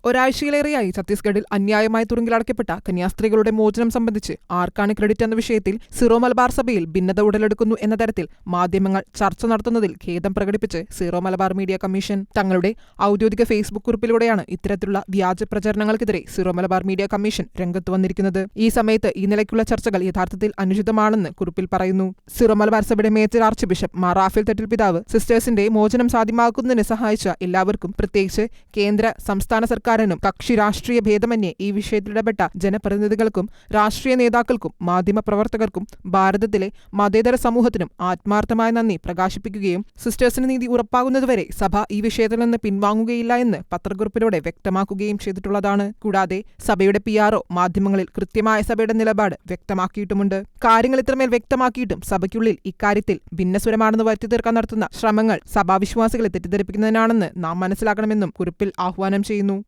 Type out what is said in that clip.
ഒരാഴ്ചയിലേറെയായി ഛത്തീസ്ഗഡിൽ അന്യായമായി തുറുങ്കിലടക്കപ്പെട്ട കന്യാസ്ത്രീകളുടെ മോചനം സംബന്ധിച്ച് ആർക്കാണ് ക്രെഡിറ്റ് എന്ന വിഷയത്തിൽ സിറോ മലബാർ സഭയിൽ ഭിന്നത ഉടലെടുക്കുന്നു എന്ന തരത്തിൽ മാധ്യമങ്ങൾ ചർച്ച നടത്തുന്നതിൽ ഖേദം പ്രകടിപ്പിച്ച് സിറോ മലബാർ മീഡിയ കമ്മീഷൻ തങ്ങളുടെ ഔദ്യോഗിക ഫേസ്ബുക്ക് കുറിപ്പിലൂടെയാണ് ഇത്തരത്തിലുള്ള വ്യാജ പ്രചരണങ്ങൾക്കെതിരെ സിറോ മലബാർ മീഡിയ കമ്മീഷൻ രംഗത്ത് വന്നിരിക്കുന്നത്. ഈ സമയത്ത് ഈ നിലയ്ക്കുള്ള ചർച്ചകൾ യഥാർത്ഥത്തിൽ അനുചിതമാണെന്ന് കുറിപ്പിൽ പറയുന്നു. സിറോ മലബാർ സഭയുടെ major archbishop Mar Raphael Thattil പിതാവ് സിസ്റ്റേഴ്സിന്റെ മോചനം സാധ്യമാക്കുന്നതിന് സഹായിച്ച എല്ലാവർക്കും, പ്രത്യേകിച്ച് കേന്ദ്ര സംസ്ഥാന സർക്കാരിനും കക്ഷി രാഷ്ട്രീയ ഭേദമന്യേ ഈ വിഷയത്തിൽ ഇടപെട്ട ജനപ്രതിനിധികൾക്കും രാഷ്ട്രീയ നേതാക്കൾക്കും മാധ്യമപ്രവർത്തകർക്കും ഭാരതത്തിലെ മതേതര സമൂഹത്തിനും ആത്മാർത്ഥമായ നന്ദി പ്രകാശിപ്പിക്കുകയും സിസ്റ്റേഴ്സിന് നീതി ഉറപ്പാകുന്നതുവരെ സഭ ഈ വിഷയത്തിൽ നിന്ന് പിൻവാങ്ങുകയില്ല എന്ന് പത്രക്കുറിപ്പിലൂടെ വ്യക്തമാക്കുകയും ചെയ്തിട്ടുള്ളതാണ്. കൂടാതെ സഭയുടെ PR മാധ്യമങ്ങളിൽ കൃത്യമായ സഭയുടെ നിലപാട് വ്യക്തമാക്കിയിട്ടുമുണ്ട്. കാര്യങ്ങൾ ഇത്രമേൽ വ്യക്തമാക്കിയിട്ടും സഭയ്ക്കുള്ളിൽ ഇക്കാര്യത്തിൽ ഭിന്നസ്വരമാണെന്ന് വരുത്തി തീർക്കാൻ നടത്തുന്ന ശ്രമങ്ങൾ സഭാവിശ്വാസികളെ തെറ്റിദ്ധരിപ്പിക്കുന്നതിനാണെന്ന് നാം മനസ്സിലാക്കണമെന്നും കുറിപ്പിൽ ആഹ്വാനം ചെയ്യുന്നു.